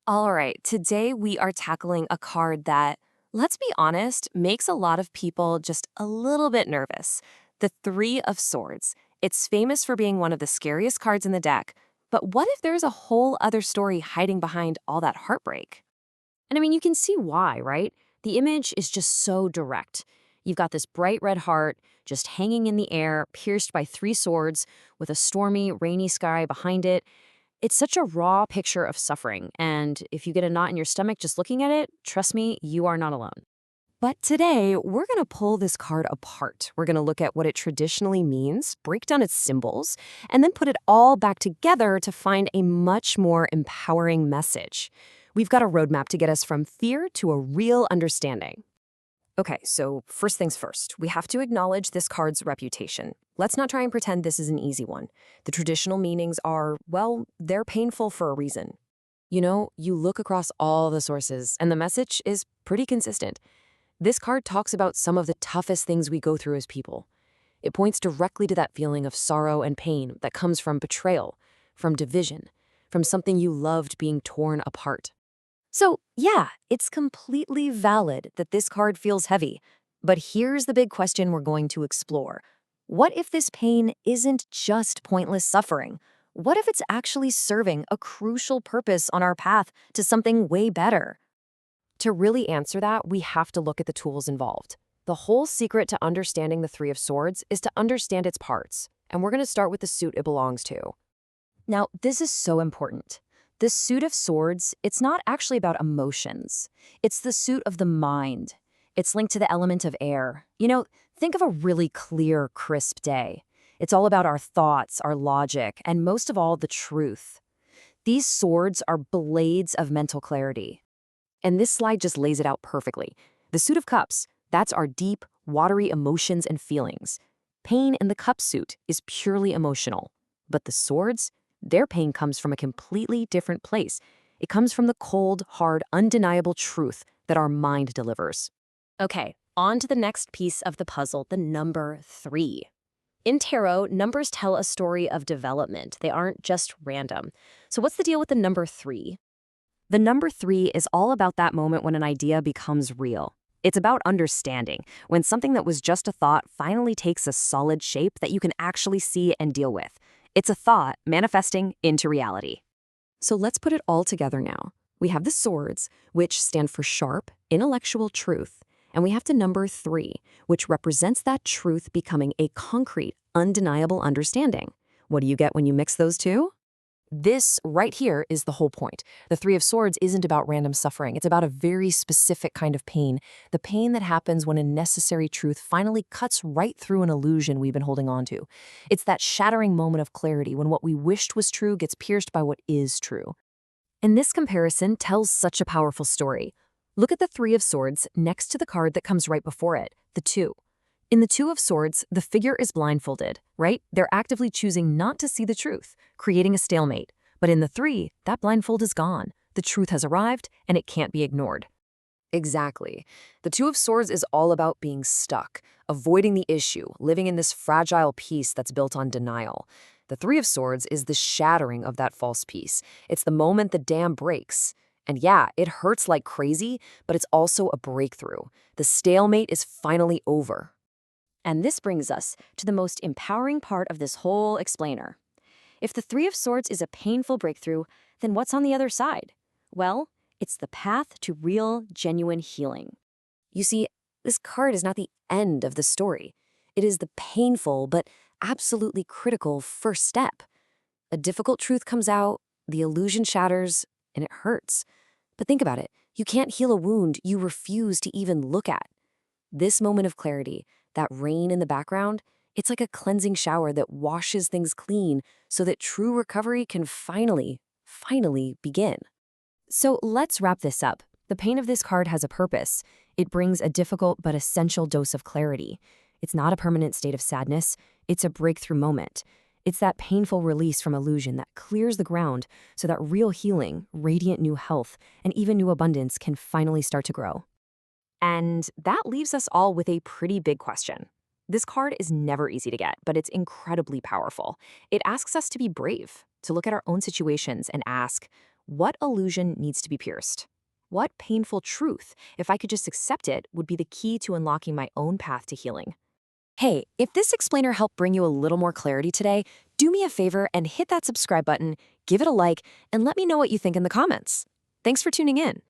All right, today we are tackling a card that, let's be honest, makes a lot of people just a little bit nervous. The Three of Swords. It's famous for being one of the scariest cards in the deck, but what if there's a whole other story hiding behind all that heartbreak? And I mean, you can see why, right? The image is just so direct. You've got this bright red heart just hanging in the air, pierced by three swords, with a stormy, rainy sky behind it. It's such a raw picture of suffering. And if you get a knot in your stomach just looking at it, trust me, you are not alone. But today, we're going to pull this card apart. We're going to look at what it traditionally means, break down its symbols, and then put it all back together to find a much more empowering message. We've got a roadmap to get us from fear to a real understanding. Okay, so first things first, we have to acknowledge this card's reputation. Let's not try and pretend this is an easy one. The traditional meanings are, well, they're painful for a reason. You look across all the sources, and the message is pretty consistent. This card talks about some of the toughest things we go through as people. It points directly to that feeling of sorrow and pain that comes from betrayal, from division, from something you loved being torn apart. So, yeah, it's completely valid that this card feels heavy. But here's the big question we're going to explore. What if this pain isn't just pointless suffering? What if it's actually serving a crucial purpose on our path to something way better? To really answer that, we have to look at the tools involved. The whole secret to understanding the Three of Swords is to understand its parts, and we're going to start with the suit it belongs to. Now, this is so important. The suit of swords, it's not actually about emotions. It's the suit of the mind. It's linked to the element of air. Think of a really clear, crisp day. It's all about our thoughts, our logic, and most of all, the truth. These swords are blades of mental clarity. And this slide just lays it out perfectly. The suit of cups, that's our deep, watery emotions and feelings. Pain in the cup suit is purely emotional. But the swords, their pain comes from a completely different place. It comes from the cold, hard, undeniable truth that our mind delivers. Okay, on to the next piece of the puzzle, the number 3. In tarot, numbers tell a story of development. They aren't just random. So what's the deal with the number 3? The number 3 is all about that moment when an idea becomes real. It's about understanding, when something that was just a thought finally takes a solid shape that you can actually see and deal with. It's a thought manifesting into reality. So let's put it all together now. We have the swords, which stand for sharp, intellectual truth, and we have the number 3, which represents that truth becoming a concrete, undeniable understanding. What do you get when you mix those two? This right here is the whole point. The Three of Swords isn't about random suffering. It's about a very specific kind of pain. The pain that happens when a necessary truth finally cuts right through an illusion we've been holding on to. It's that shattering moment of clarity when what we wished was true gets pierced by what is true. And this comparison tells such a powerful story. Look at the Three of Swords next to the card that comes right before it, the Two. In the Two of Swords, the figure is blindfolded, right? They're actively choosing not to see the truth, creating a stalemate. But in the 3, that blindfold is gone. The truth has arrived, and it can't be ignored. Exactly. The Two of Swords is all about being stuck, avoiding the issue, living in this fragile peace that's built on denial. The Three of Swords is the shattering of that false peace. It's the moment the dam breaks. And yeah, it hurts like crazy, but it's also a breakthrough. The stalemate is finally over. And this brings us to the most empowering part of this whole explainer. If the Three of Swords is a painful breakthrough, then what's on the other side? Well, it's the path to real, genuine healing. You see, this card is not the end of the story. It is the painful but absolutely critical first step. A difficult truth comes out, the illusion shatters, and it hurts. But think about it. You can't heal a wound you refuse to even look at. This moment of clarity, that rain in the background, it's like a cleansing shower that washes things clean so that true recovery can finally begin. So let's wrap this up. The pain of this card has a purpose. It brings a difficult but essential dose of clarity. It's not a permanent state of sadness. It's a breakthrough moment. It's that painful release from illusion that clears the ground so that real healing, radiant new health, and even new abundance can finally start to grow. And that leaves us all with a pretty big question. This card is never easy to get, but it's incredibly powerful. It asks us to be brave, to look at our own situations and ask, What illusion needs to be pierced? What painful truth, if I could just accept it, would be the key to unlocking my own path to healing? Hey, if this explainer helped bring you a little more clarity today, do me a favor and hit that subscribe button, give it a like, and let me know what you think in the comments. Thanks for tuning in.